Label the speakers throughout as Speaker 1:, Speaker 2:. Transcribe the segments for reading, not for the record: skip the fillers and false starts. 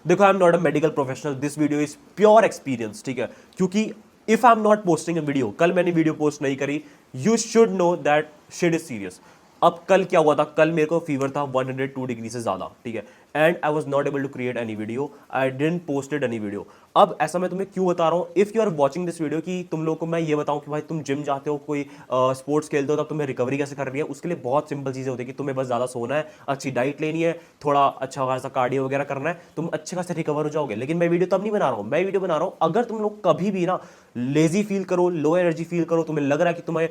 Speaker 1: देखो, I am not a medical professional, this video is pure experience, ठीक है। क्योंकि if I am not posting a video, कल मैंने वीडियो पोस्ट नहीं करी, you should know that shit is serious. अब कल क्या हुआ था, कल मेरे को फीवर था 102 डिग्री से ज्यादा, ठीक है, and I was not able to create any video, I didn't posted any video. अब ऐसा मैं तुम्हें क्यों बता रहा हूँ, if you are watching this video, कि तुम लोग को मैं ये बताऊं कि भाई तुम जिम जाते हो, कोई स्पोर्ट्स खेलते हो, तब तुम्हें रिकवरी कैसे करनी है, उसके लिए बहुत सिंपल चीजें होती है कि तुम्हें बस ज्यादा सोना है, अच्छी डाइट लेनी है, थोड़ा अच्छा खासा कार्डियो वगैरह करना है, तुम अच्छे खासे रिकवर हो जाओगे। लेकिन मैं वीडियो तब नहीं बना रहा हूँ, मैं वीडियो बना रहा हूँ अगर तुम लोग कभी भी ना लेजी फील करो, लो एनर्जी फील करो, तुम्हें लग रहा है कि तुम्हें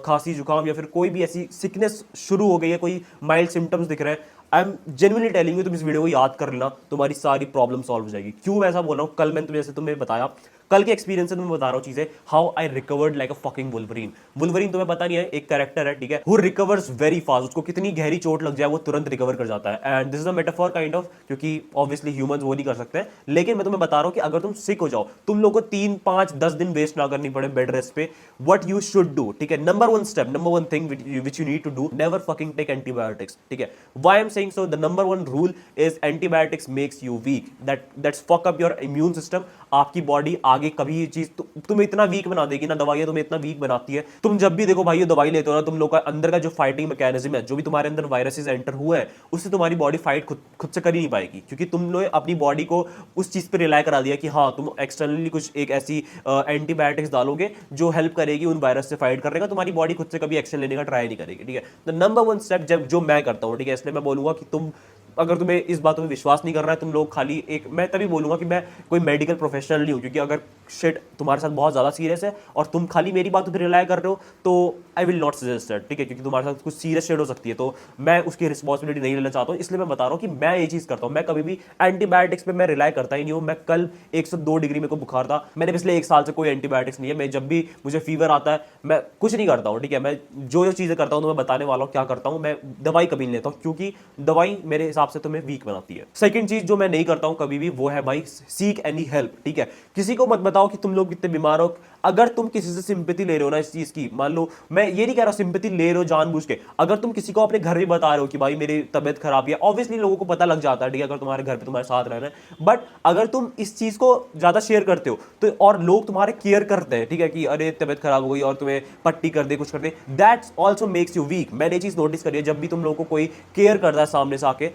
Speaker 1: खांसी जुकाम या फिर कोई भी ऐसी सिकनेस शुरू हो गई है, कोई माइल्ड सिम्टम्स दिख रहे हैं, I am genuinely telling you, तुम इस वीडियो को याद कर लेना, तुम्हारी सारी प्रॉब्लम सॉल्व हो जाएगी। क्यों मैं ऐसा बोल रहा हूँ, कल मैंने तुम्हें जैसे तुम्हें बताया, कल के एक्सपीरियंस से तुम्हें बता रहा हूँ चीजें, how I recovered like a fucking Wolverine. Wolverine तुम्हें पता नहीं है, एक कैरेक्टर है, ठीक है, हु रिकवर्स वेरी फास्ट, उसको कितनी गहरी चोट लग जाए वो तुरंत रिकवर कर जाता है। And this is a metaphor kind of, क्योंकि ऑब्वियसली ह्यूमंस वो नहीं कर सकते, लेकिन मैं तुम्हें बता रहा हूँ कि अगर तुम सिक हो जाओ, तुम लोग को 3 5 10 दिन वेस्ट ना करनी पड़े बेड रेस्ट पे, व्हाट यू शुड डू, ठीक है, number one step, number one thing which you need to do, never fucking take antibiotics, ठीक है। Why I am saying so, the number one rule is antibiotics makes you weak, that's fuck up your immune system. आपकी body आगे कभी ये चीज तुम्हें इतना week बना देगी ना, दवाइयां तुम्हें इतना वीक बनाती है, तुम जब भी देखो भाई ये दवाई लेते हो ना, तुम लोग का अंदर का जो फाइटिंग मैकेनिज्म है, जो भी तुम्हारे अंदर वायरसेस एंटर हुए हैं, उससे तुम्हारी बॉडी फाइट खुद से कर ही नहीं पाएगी, क्योंकि तुमने अपनी बॉडी को उस चीज पे रिलाई करा दिया कि हाँ तुम एक्सटर्नली कुछ एक ऐसी एंटीबायोटिक्स डालोगे जो हेल्प करेगी उन वायरस से फाइट करने का, तुम्हारी बॉडी खुद से कभी एक्शन लेने का ट्राई नहीं करेगी, ठीक है। द नंबर वन स्टेप जब जो मैं करता हूँ, ठीक है, इसलिए मैं बोलूंगा कि तुम अगर तुम्हें इस बातों में विश्वास नहीं कर रहा है, तुम लोग खाली एक, मैं तभी बोलूंगा कि मैं कोई मेडिकल प्रोफेशनल नहीं हूं, क्योंकि अगर शिट तुम्हारे साथ बहुत ज्यादा सीरियस है और तुम खाली मेरी बातों पर रिलाई कर रहे हो, तो I will not suggest that, ठीक है, क्योंकि तुम्हारे साथ कुछ सीरियस शेड हो सकती है, तो मैं उसकी रिस्पॉन्सिबिलिटी नहीं लेना चाहता हूं। इसलिए मैं बता रहा हूं कि मैं ये चीज करता हूं, मैं कभी भी एंटीबायोटिक्स पे मैं रिलाई करता ही नहीं हूं। मैं कल 102 डिग्री मेरे को बुखार था, मैंने पिछले 1 साल से कोई एंटीबायोटिक्स नहीं है, मैं जब भी मुझे फीवर आता है मैं कुछ नहीं करता हूं, ठीक है, मैं जो जो चीजें करता हूं तो मैं बताने वाला हूं क्या करता हूं। मैं दवाई कभी नहीं लेता हूं, क्योंकि दवाई मेरे हिसाब से तुम्हें वीक बनाती है। सेकंड चीज जो मैं नहीं करता हूं कभी भी, वो है भाई सीक एनी हेल्प, ठीक है। किसी को मत बताओ कि तुम लोग कितने बीमार हो। अगर तुम किसी से सिंपैथी ले रहे हो ना इस चीज की, मान लो, मैं ये नहीं कह रहा सिंपैथी ले रहे हो जानबूझ के, अगर तुम किसी को अपने घर में बता रहे हो कि भाई मेरी तबियत खराब है, ऑब्वियसली लोगों को पता लग जाता है, ठीक है, अगर तुम्हारे घर पे तुम्हारे साथ रह रहे हैं, बट अगर तुम इस चीज को ज्यादा शेयर करते हो तो, और लोग तुम्हारे केयर करते हैं, ठीक है, कि अरे तबियत खराब हो गई और तुम्हें पट्टी कर दे, कुछ कर दे, that's also makes you weak. मैंने ये चीज नोटिस करी है, जब भी तुम लोगों को कोई केयर करता है सामने से आके,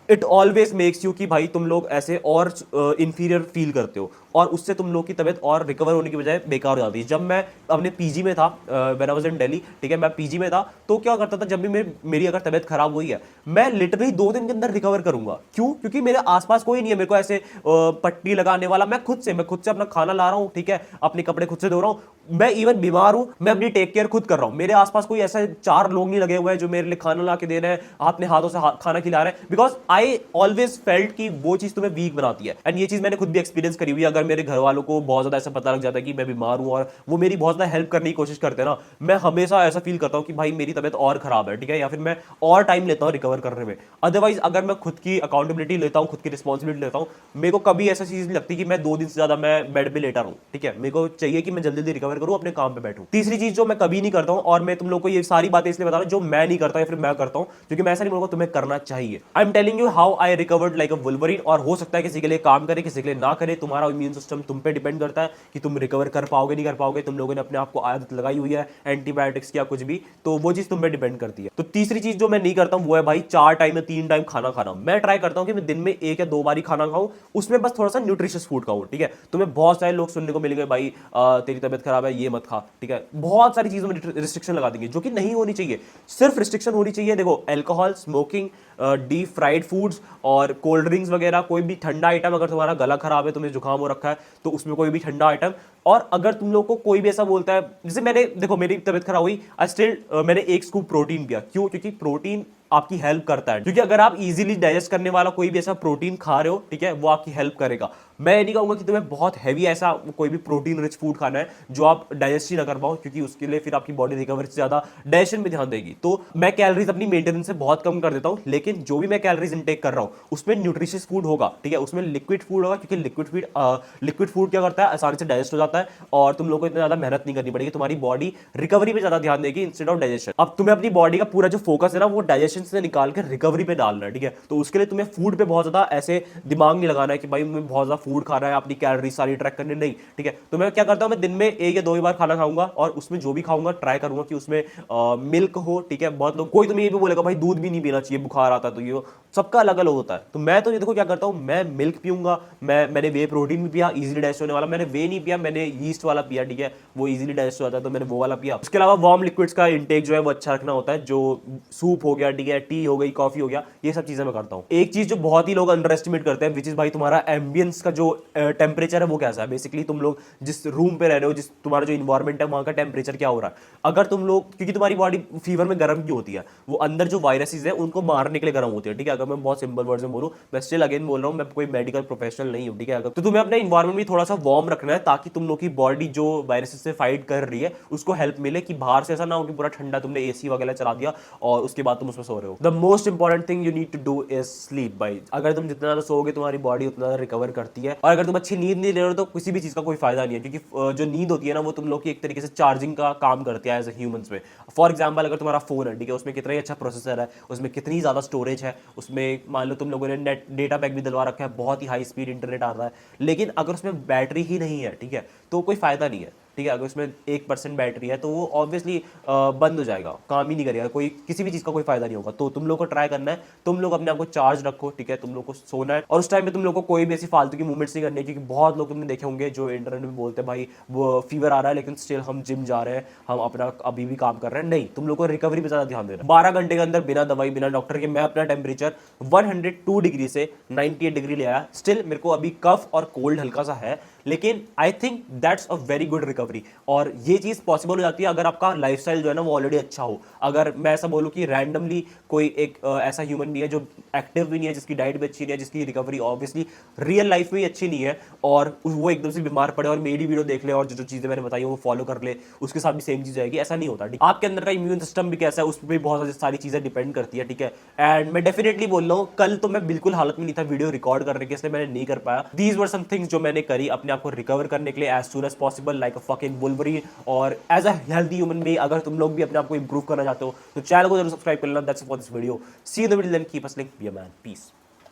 Speaker 1: इट ऑलवेज मेक्स यू कि भाई तुम लोग ऐसे और इंफीरियर फील करते हो, और उससे तुम लोग की तबियत और रिकवर होने की बजाय बेकार हो जाती है। जब मैं अपने पीजी में था, when I was in Delhi, ठीक है, मैं पीजी में था, तो क्या करता था, जब भी मेरी अगर तबियत खराब हुई है, मैं लिटरली 2 दिन के अंदर रिकवर करूंगा। क्यों? क्योंकि मेरे आसपास कोई नहीं है मेरे को ऐसे पट्टी लगाने वाला। मैं खुद से अपना खाना ला रहा हूँ, ठीक है, अपने कपड़े खुद से धो रहा हूँ, मैं इवन बीमार हूं, मैं अपनी टेक केयर खुद कर रहा हूं। मेरे आसपास कोई ऐसा 4 लोग नहीं लगे हुए हैं जो मेरे लिए खाना ला के दे रहे हैं, अपने हाथों से खाना खिला रहे हैं, बिकॉज आई ऑलवेज फेल्ट कि वो चीज तुम्हें वीक बनाती है। एंड ये चीज मैंने खुद भी एक्सपीरियंस करी हुई है। अगर मेरे घर वालों को बहुत ज्यादा ऐसा पता लग जाता है कि मैं बीमार हूं और वो मेरी बहुत ज्यादा हेल्प करने की कोशिश करते हैं ना, मैं हमेशा ऐसा फील करता हूं कि भाई मेरी तबियत और खराब है, ठीक है, या फिर मैं और टाइम लेता हूं रिकवर करने में। अदरवाइज अगर मैं खुद की अकाउंटेबिलिटी लेता हूं, खुद की रिस्पॉन्सिबिलिटी लेता हूं, मेरे को कभी ऐसा चीज नहीं लगती कि मैं 2 दिन से ज्यादा मैं बेड पे लेटा रहूं, ठीक है, मेरे को चाहिए कि मैं जल्दी जल्दी रिकवर करूं, अपने काम पे बैठूं। तीसरी चीज जो मैं कभी नहीं करता हूं, और मैं तुम लोग को ये सारी बातें इसलिए बता रहा हूं जो मैं नहीं करता या फिर मैं करता हूं, क्योंकि मैं ऐसा नहीं बोलूंगा तुम्हें करना चाहिए। I am telling you how I recovered like a Wolverine. और हो सकता है किसी के लिए काम करे, किसी के लिए ना करे, तुम्हारा इम्यून सिस्टम तुम पे डिपेंड करता है कि तुम रिकवर कर पाओगे नहीं कर पाओगे। तुम लोगों ने अपने आप को आदत लगाई हुई है एंटीबायोटिक्स या कुछ भी, तो वो चीज तुम पे डिपेंड करती है। तो तीसरी चीज जो मैं नहीं करता हूं वो है भाई 4 टाइम या 3 टाइम खाना खाना। मैं ट्राई करता हूं कि मैं दिन में 1 या 2 बार ही खाना खाऊं, उसमें बस थोड़ा सा न्यूट्रिशियस फूड खाऊं, ठीक है। तुम्हें बहुत सारे लोग सुनने को मिलेंगे, भाई तेरी तबियत खराब है ये मत खा, ठीक है, बहुत सारी चीजों में रिस्ट्रिक्शन लगा देंगे, जो कि नहीं होनी चाहिए। सिर्फ रिस्ट्रिक्शन होनी चाहिए, देखो, alcohol, smoking, deep fried foods और कोल्ड ड्रिंक्स वगैरह, कोई भी ठंडा आइटम, अगर तुम्हारा गला खराब है, तुम्हें जुकाम हो रखा है, तो उसमें कोई भी ठंडा आइटम। और अगर तुम लोग को कोई भी ऐसा बोलता है, जैसे मैंने, देखो मेरी तबियत खराब हुई, आई स्टिल मैंने 1 स्कूप प्रोटीन पिया। क्यों? क्योंकि प्रोटीन आपकी हेल्प करता है, क्योंकि अगर आप इजीली डाइजेस्ट करने वाला कोई भी ऐसा प्रोटीन खा रहे हो, ठीक है, वो आपकी हेल्प करेगा। मैं ये नहीं कहूंगा कि तुम्हें बहुत हैवी ऐसा कोई भी प्रोटीन रिच फूड खाना है जो आप डाइजेस्ट ही ना कर पाओ, क्योंकि उसके लिए फिर आपकी बॉडी रिकवरी से ज्यादा डाइजेशन में ध्यान देगी। तो मैं कैलोरीज अपनी मेंटेनेंस से बहुत कम कर देता हूं, लेकिन लेकिन जो भी मैं कैलोरीज इनटेक कर रहा हूँ उसमें न्यूट्रिशियस फूड होगा, ठीक है, उसमें लिक्विड फूड होगा, क्योंकि लिक्विड फूड क्या करता है, आसानी से डाइजेस्ट हो जाता है और तुम लोग को इतना ज्यादा मेहनत नहीं करनी पड़ेगी, तुम्हारी बॉडी रिकवरी पे ज्यादा ध्यान देगी इंस्टेड ऑफ डाइजेशन। अब तुम्हें अपनी बॉडी का पूरा जो फोकस है ना वो डाइजेशन से निकाल के रिकवरी पे डालना है, ठीक है। तो उसके लिए तुम्हें फूड पे बहुत ज्यादा ऐसे दिमाग नहीं लगाना है कि भाई मैं बहुत ज्यादा फूड खा रहा है, अपनी कैलोरी सारी ट्रैक करनी, नहीं, ठीक है। तो मैं क्या करता हूँ, मैं दिन में 1 या 2 ही बार खाना खाऊंगा और उसमें जो भी खाऊंगा ट्राई करूंगा कि उसमें मिल्क हो, ठीक है। बहुत लोग, कोई तुम्हें ये भी बोलेगा भाई दूध भी नहीं पीना चाहिए, बुखार आता है, तो ये सबका अलग अलग होता है। तो मैं तो ये देखो क्या करता हूँ, मैं मिल्क पीऊंगा, मैंने वे प्रोटीन भी पिया, इजीली डाइजेस्ट होने वाला, मैंने वे नहीं पिया, मैंने यीस्ट वाला पिया, ठीक है, वो इजीली डाइजेस्ट हो जाता है, तो मैंने वो वाला पिया। उसके अलावा वार्म लिक्विड्स का इंटेक जो है वो अच्छा रखना होता है, जो सूप हो गया, ठीक है, टी हो गई, कॉफी हो गया, ये सब चीजें मैं करता हूँ। एक चीज जो बहुत ही लोग अंडर एस्टिमेट करते हैं, विच इज भाई तुम्हारा एम्बियंस का जो टेम्परेचर है वो कैसा है। बेसिकली तुम लोग जिस रूम पे रह रहे हो, जिस तुम्हारा जो इन्वायरमेंट है वहां का टेम्परेचर क्या हो रहा है। अगर तुम लोग, क्योंकि तुम्हारी बॉडी फीवर में गर्म क्यों होती है, वो अंदर जो वायरसेस है उनको मारने के लिए गर्म होती है, ठीक है। अगर मैं बहुत सिंपल वर्ड में बोलूं, मैं स्टिल अगेन बोल रहा हूं, मैं कोई मेडिकल प्रोफेशनल नहीं हूं, ठीक है। अगर तो तुम्हें अपना इन्वायरमेंट भी थोड़ा सा वार्म रखना है, ताकि तुम लोग की बॉडी जो वायरसेस से फाइट कर रही है उसको हेल्प मिले, कि बाहर से ऐसा ना हो कि पूरा ठंडा तुमने एसी वगैरह चला दिया और उसके बाद तुम उसमें सो रहे हो। The most important thing you need to do is sleep भाई। अगर तुम जितना ज्यादा सोओगे तुम्हारी बॉडी उतना ज्यादा रिकवर करती है, और अगर तुम अच्छी नींद नहीं ले रहे हो तो किसी भी चीज का कोई फायदा नहीं है, क्योंकि जो नींद होती है ना वो तुम लोग की एक तरीके से चार्जिंग का काम करती है एज ए ह्यूमंस में। फॉर एग्जाम्पल, अगर तुम्हारा फोन है, ठीक है, उसमें कितना ही अच्छा प्रोसेसर है, उसमें कितनी ज्यादा स्टोरेज है, उसमें मान लो तुम लोगों ने नेट डेटा पैक भी डलवा रखा है, बहुत ही हाई स्पीड इंटरनेट आता है, लेकिन अगर उसमें बैटरी ही नहीं है, ठीक है, तो कोई फायदा नहीं है, ठीक है। अगर उसमें 1% बैटरी है तो वो ऑब्वियसली बंद हो जाएगा, काम ही नहीं करेगा, कोई किसी भी चीज़ का कोई फायदा नहीं होगा। तो तुम लोग को ट्राई करना है, तुम लोग अपने आप को चार्ज रखो, ठीक है, तुम लोग को सोना है, और उस टाइम में तुम लोग को कोई भी ऐसी फालतू की मूवमेंट्स नहीं करनी है, क्योंकि बहुत लोग तुमने देखे होंगे जो इंटरनेट में बोलते हैं भाई वो फीवर आ रहा है लेकिन स्टिल हम जिम जा रहे हैं, हम अपना अभी भी काम कर रहे हैं। नहीं, तुम लोग को रिकवरी पे ज़्यादा ध्यान देना है। 12 घंटे के अंदर बिना दवाई बिना डॉक्टर के मैं अपना टेम्परेचर 102 डिग्री से 98 डिग्री ले आया। स्टिल मेरे को अभी कफ और कोल्ड हल्का सा है, लेकिन I think that's a very good recovery. और ये चीज़ पॉसिबल हो जाती है अगर आपका लाइफस्टाइल जो है ना वो ऑलरेडी अच्छा हो। अगर मैं ऐसा बोलूँ कि रैंडमली कोई एक ऐसा ह्यूमन भी है जो एक्टिव भी नहीं है, जिसकी डाइट भी अच्छी नहीं है, जिसकी रिकवरी ऑब्वियसली रियल लाइफ में ही अच्छी नहीं है, और वो एकदम से बीमार पड़े और मेरी वीडियो देख ले और जो चीज़ें मैंने बताई वो फॉलो कर ले, उसके साथ भी सेम चीज़ आएगी, ऐसा नहीं होता। आपके अंदर का इम्यून सिस्टम भी कैसा है उस पर भी बहुत सारी चीज़ें डिपेंड करती है, ठीक है। एंड मैं डेफिनेटली बोल रहा हूँ, कल तो मैं बिल्कुल हालत में नहीं था वीडियो रिकॉर्ड करने के, इसलिए मैंने नहीं कर पाया। दीज वर सम थिंग्स जो मैंने करी अपने आप को रिकवर करने के लिए as soon as possible, like a fucking Wolverine, और as a healthy human being. अगर तुम लोग भी अपने आप को इंप्रूव करना चाहते हो तो चैनल को जरूर सब्सक्राइब कर लेना। That's for this video. See you in the video, then keep hustling, be a man, piece.